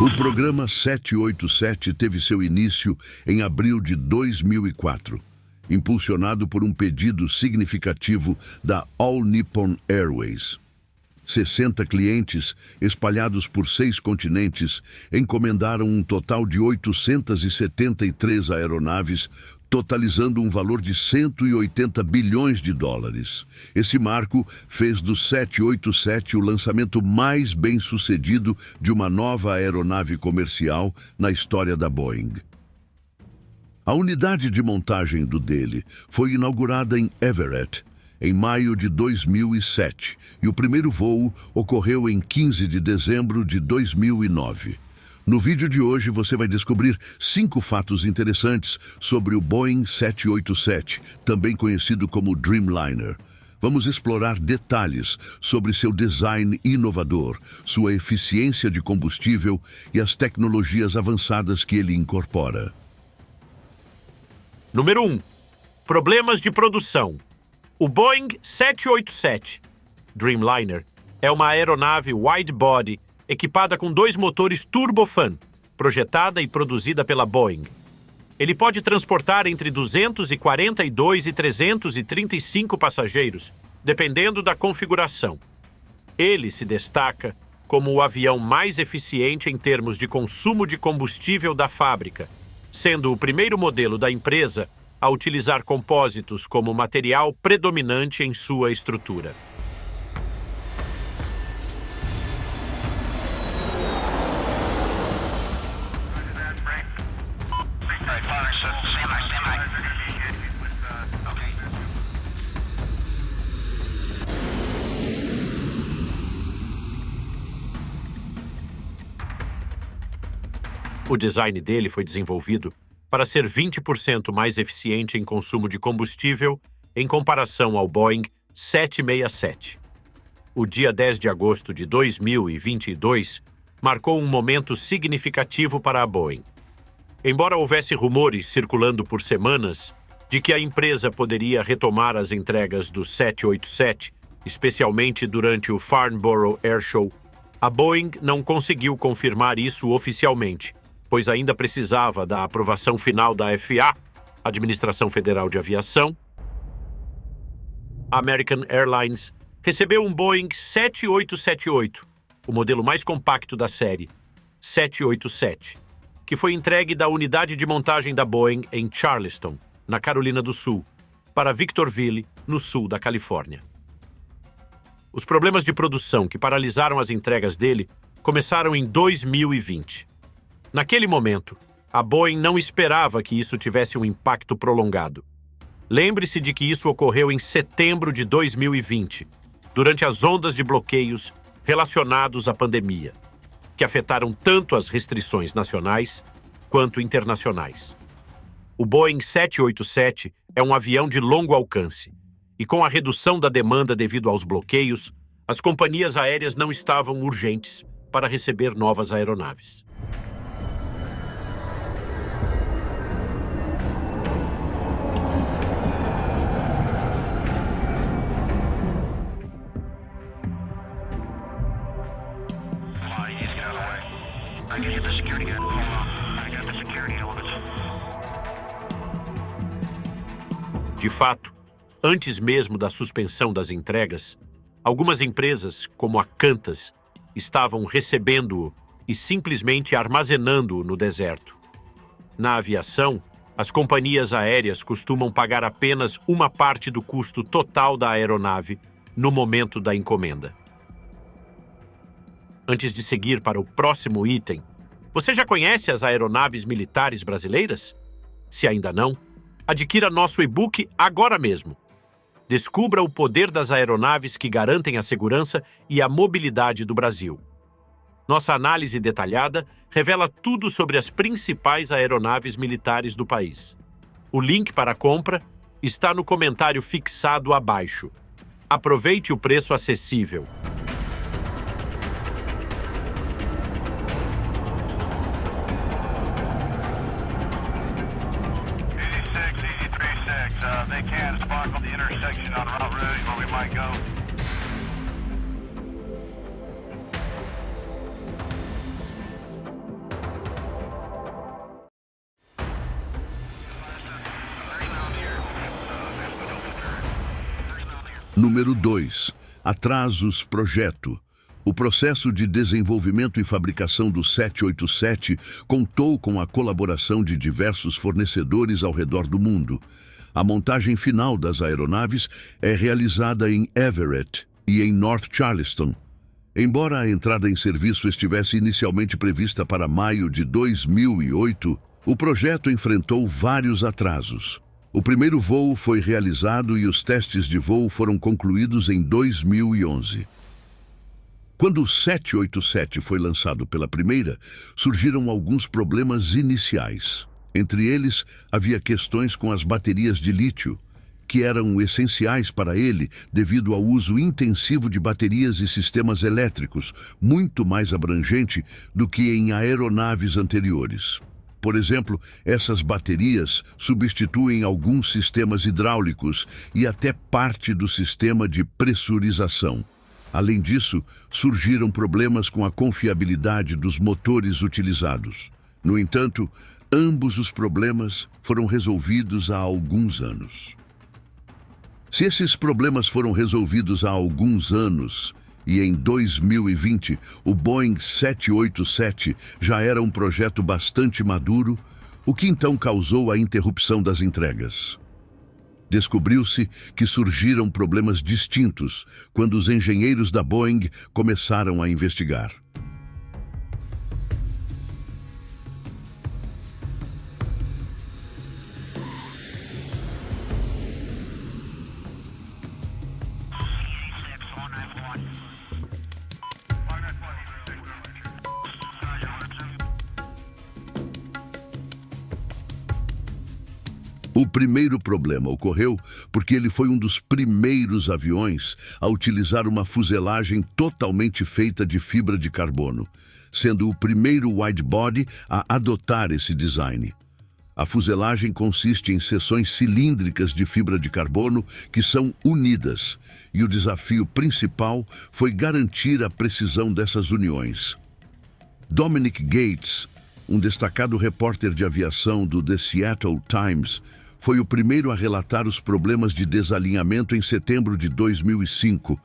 O programa 787 teve seu início em abril de 2004, impulsionado por um pedido significativo da All Nippon Airways. 60 clientes, espalhados por 6 continentes, encomendaram um total de 873 aeronaves, totalizando um valor de 180 bilhões de dólares. Esse marco fez do 787 o lançamento mais bem-sucedido de uma nova aeronave comercial na história da Boeing. A unidade de montagem do dele foi inaugurada em Everett, em maio de 2007, e o primeiro voo ocorreu em 15 de dezembro de 2009. No vídeo de hoje você vai descobrir 5 fatos interessantes sobre o Boeing 787, também conhecido como Dreamliner. Vamos explorar detalhes sobre seu design inovador, sua eficiência de combustível e as tecnologias avançadas que ele incorpora. Número 1. Problemas de produção. O Boeing 787 Dreamliner é uma aeronave wide-body equipada com 2 motores turbofan, projetada e produzida pela Boeing. Ele pode transportar entre 242 e 335 passageiros, dependendo da configuração. Ele se destaca como o avião mais eficiente em termos de consumo de combustível da fábrica, sendo o primeiro modelo da empresa a utilizar compósitos como material predominante em sua estrutura. O design dele foi desenvolvido para ser 20% mais eficiente em consumo de combustível em comparação ao Boeing 767. O dia 10 de agosto de 2022 marcou um momento significativo para a Boeing. Embora houvesse rumores circulando por semanas de que a empresa poderia retomar as entregas do 787, especialmente durante o Farnborough Air Show, a Boeing não conseguiu confirmar isso oficialmente, pois ainda precisava da aprovação final da FAA, Administração Federal de Aviação. A American Airlines recebeu um Boeing 7878, o modelo mais compacto da série, 787, que foi entregue da unidade de montagem da Boeing em Charleston, na Carolina do Sul, para Victorville, no sul da Califórnia. Os problemas de produção que paralisaram as entregas dele começaram em 2020. Naquele momento, a Boeing não esperava que isso tivesse um impacto prolongado. Lembre-se de que isso ocorreu em setembro de 2020, durante as ondas de bloqueios relacionados à pandemia, que afetaram tanto as restrições nacionais quanto internacionais. O Boeing 787 é um avião de longo alcance, e com a redução da demanda devido aos bloqueios, as companhias aéreas não estavam urgentes para receber novas aeronaves. De fato, antes mesmo da suspensão das entregas, algumas empresas, como a Qantas, estavam recebendo-o e simplesmente armazenando-o no deserto. Na aviação, as companhias aéreas costumam pagar apenas uma parte do custo total da aeronave no momento da encomenda. Antes de seguir para o próximo item, você já conhece as aeronaves militares brasileiras? Se ainda não, adquira nosso e-book agora mesmo. Descubra o poder das aeronaves que garantem a segurança e a mobilidade do Brasil. Nossa análise detalhada revela tudo sobre as principais aeronaves militares do país. O link para a compra está no comentário fixado abaixo. Aproveite o preço acessível. Número 2. Atrasos projeto. O processo de desenvolvimento e fabricação do 787 contou com a colaboração de diversos fornecedores ao redor do mundo. A montagem final das aeronaves é realizada em Everett e em North Charleston. Embora a entrada em serviço estivesse inicialmente prevista para maio de 2008, o projeto enfrentou vários atrasos. O primeiro voo foi realizado e os testes de voo foram concluídos em 2011. Quando o 787 foi lançado pela primeira, surgiram alguns problemas iniciais. Entre eles, havia questões com as baterias de lítio, que eram essenciais para ele devido ao uso intensivo de baterias e sistemas elétricos, muito mais abrangente do que em aeronaves anteriores. Por exemplo, essas baterias substituem alguns sistemas hidráulicos e até parte do sistema de pressurização. Além disso, surgiram problemas com a confiabilidade dos motores utilizados. No entanto, ambos os problemas foram resolvidos há alguns anos. Se esses problemas foram resolvidos há alguns anos, e em 2020 o Boeing 787 já era um projeto bastante maduro, o que então causou a interrupção das entregas? Descobriu-se que surgiram problemas distintos quando os engenheiros da Boeing começaram a investigar. O primeiro problema ocorreu porque ele foi um dos primeiros aviões a utilizar uma fuselagem totalmente feita de fibra de carbono, sendo o primeiro widebody a adotar esse design. A fuselagem consiste em seções cilíndricas de fibra de carbono que são unidas, e o desafio principal foi garantir a precisão dessas uniões. Dominic Gates, um destacado repórter de aviação do The Seattle Times, foi o primeiro a relatar os problemas de desalinhamento em setembro de 2005.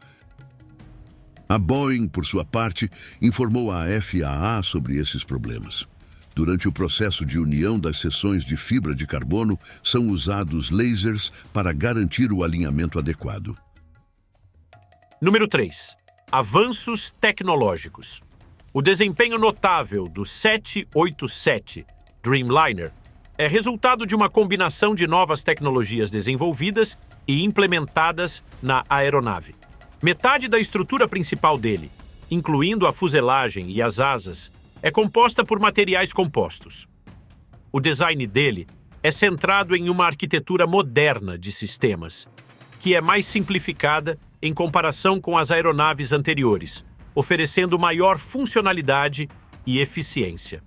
A Boeing, por sua parte, informou à FAA sobre esses problemas. Durante o processo de união das seções de fibra de carbono, são usados lasers para garantir o alinhamento adequado. Número 3. Avanços tecnológicos. O desempenho notável do 787 Dreamliner é resultado de uma combinação de novas tecnologias desenvolvidas e implementadas na aeronave. Metade da estrutura principal dele, incluindo a fuselagem e as asas, é composta por materiais compostos. O design dele é centrado em uma arquitetura moderna de sistemas, que é mais simplificada em comparação com as aeronaves anteriores, oferecendo maior funcionalidade e eficiência.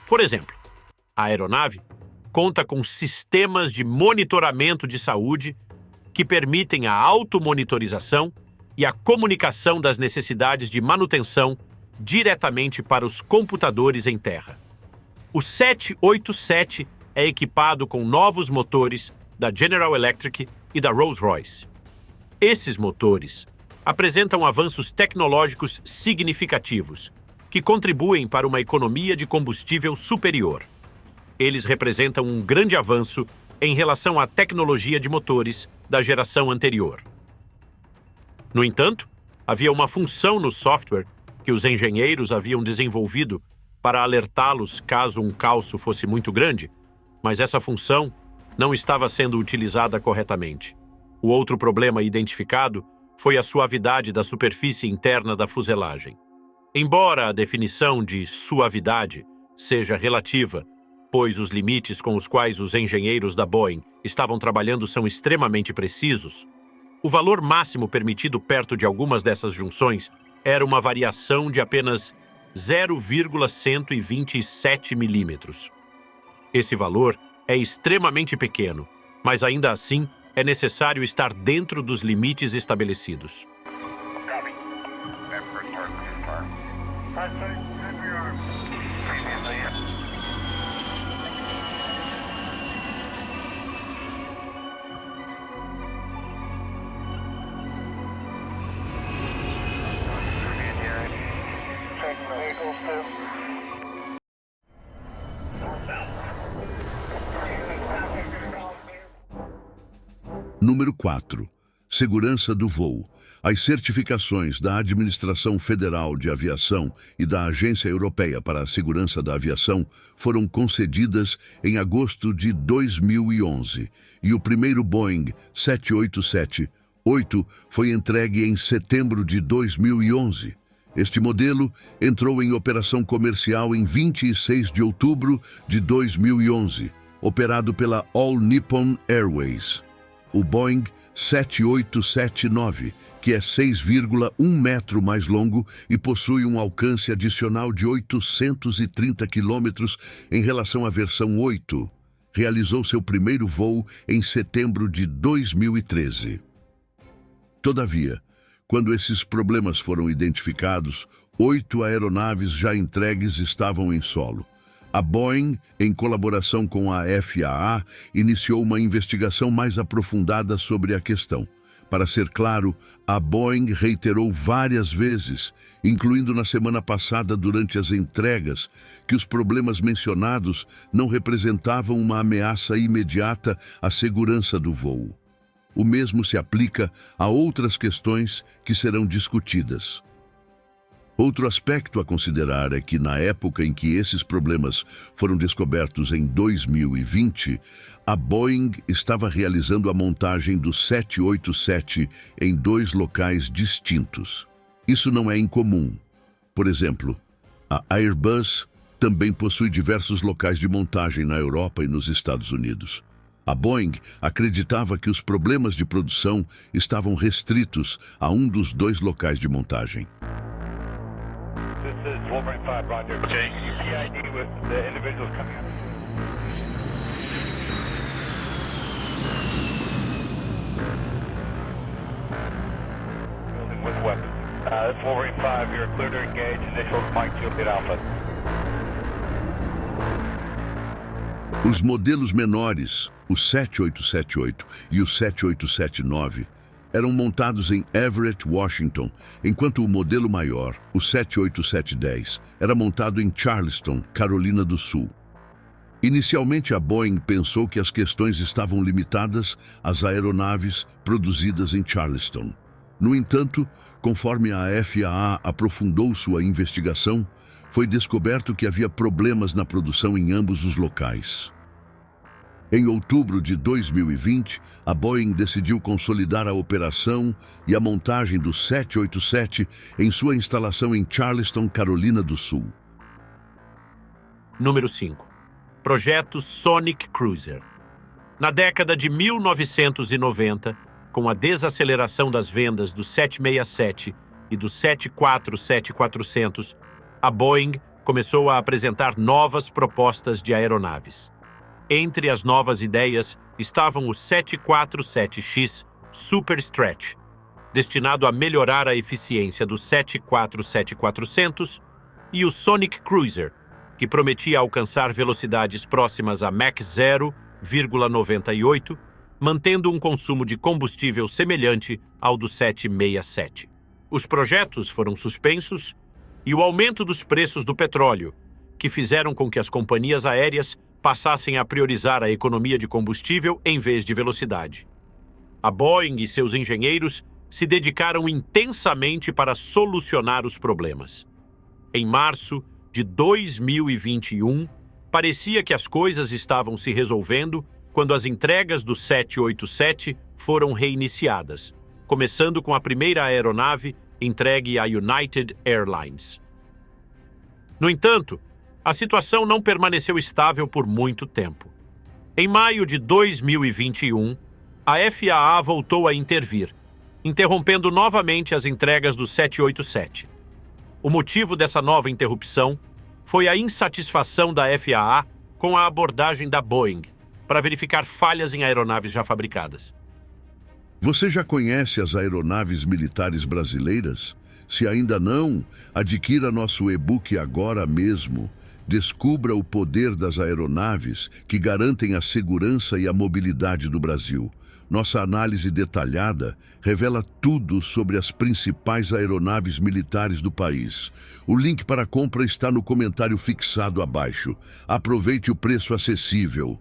Por exemplo, a aeronave conta com sistemas de monitoramento de saúde que permitem a automonitorização e a comunicação das necessidades de manutenção diretamente para os computadores em terra. O 787 é equipado com novos motores da General Electric e da Rolls-Royce. Esses motores apresentam avanços tecnológicos significativos que contribuem para uma economia de combustível superior. Eles representam um grande avanço em relação à tecnologia de motores da geração anterior. No entanto, havia uma função no software que os engenheiros haviam desenvolvido para alertá-los caso um calço fosse muito grande, mas essa função não estava sendo utilizada corretamente. O outro problema identificado foi a suavidade da superfície interna da fuselagem. Embora a definição de suavidade seja relativa, pois os limites com os quais os engenheiros da Boeing estavam trabalhando são extremamente precisos, o valor máximo permitido perto de algumas dessas junções era uma variação de apenas 0,127 milímetros. Esse valor é extremamente pequeno, mas ainda assim é necessário estar dentro dos limites estabelecidos. Número 4. Segurança do voo. As certificações da Administração Federal de Aviação e da Agência Europeia para a Segurança da Aviação foram concedidas em agosto de 2011 e o primeiro Boeing 787-8 foi entregue em setembro de 2011. Este modelo entrou em operação comercial em 26 de outubro de 2011, operado pela All Nippon Airways. O Boeing 787-9, que é 6,1 metro mais longo e possui um alcance adicional de 830 quilômetros em relação à versão 8, realizou seu primeiro voo em setembro de 2013. Todavia, quando esses problemas foram identificados, 8 aeronaves já entregues estavam em solo. A Boeing, em colaboração com a FAA, iniciou uma investigação mais aprofundada sobre a questão. Para ser claro, a Boeing reiterou várias vezes, incluindo na semana passada durante as entregas, que os problemas mencionados não representavam uma ameaça imediata à segurança do voo. O mesmo se aplica a outras questões que serão discutidas. Outro aspecto a considerar é que, na época em que esses problemas foram descobertos em 2020, a Boeing estava realizando a montagem do 787 em 2 locais distintos. Isso não é incomum. Por exemplo, a Airbus também possui diversos locais de montagem na Europa e nos Estados Unidos. A Boeing acreditava que os problemas de produção estavam restritos a um dos 2 locais de montagem. This is Wolverine 5, Roger. Okay. CID with the individuals coming in. Building with weapons. This is Wolverine 5, you're clear to engage. Initial Mike 2 Alpha. Os modelos menores, o 7878 e o 7879, eram montados em Everett, Washington, enquanto o modelo maior, o 78710, era montado em Charleston, Carolina do Sul. Inicialmente, a Boeing pensou que as questões estavam limitadas às aeronaves produzidas em Charleston. No entanto, conforme a FAA aprofundou sua investigação, foi descoberto que havia problemas na produção em ambos os locais. Em outubro de 2020, a Boeing decidiu consolidar a operação e a montagem do 787 em sua instalação em Charleston, Carolina do Sul. Número 5. Projeto Sonic Cruiser. Na década de 1990, com a desaceleração das vendas do 767 e do 747-400, a Boeing começou a apresentar novas propostas de aeronaves. Entre as novas ideias estavam o 747X Super Stretch, destinado a melhorar a eficiência do 747-400, e o Sonic Cruiser, que prometia alcançar velocidades próximas a Mach 0,98, mantendo um consumo de combustível semelhante ao do 767. Os projetos foram suspensos e o aumento dos preços do petróleo, que fizeram com que as companhias aéreas passassem a priorizar a economia de combustível em vez de velocidade. A Boeing e seus engenheiros se dedicaram intensamente para solucionar os problemas. Em março de 2021, parecia que as coisas estavam se resolvendo quando as entregas do 787 foram reiniciadas, começando com a primeira aeronave entregue à United Airlines. No entanto, a situação não permaneceu estável por muito tempo. Em maio de 2021, a FAA voltou a intervir, interrompendo novamente as entregas do 787. O motivo dessa nova interrupção foi a insatisfação da FAA com a abordagem da Boeing para verificar falhas em aeronaves já fabricadas. Você já conhece as aeronaves militares brasileiras? Se ainda não, adquira nosso e-book agora mesmo. Descubra o poder das aeronaves que garantem a segurança e a mobilidade do Brasil. Nossa análise detalhada revela tudo sobre as principais aeronaves militares do país. O link para a compra está no comentário fixado abaixo. Aproveite o preço acessível.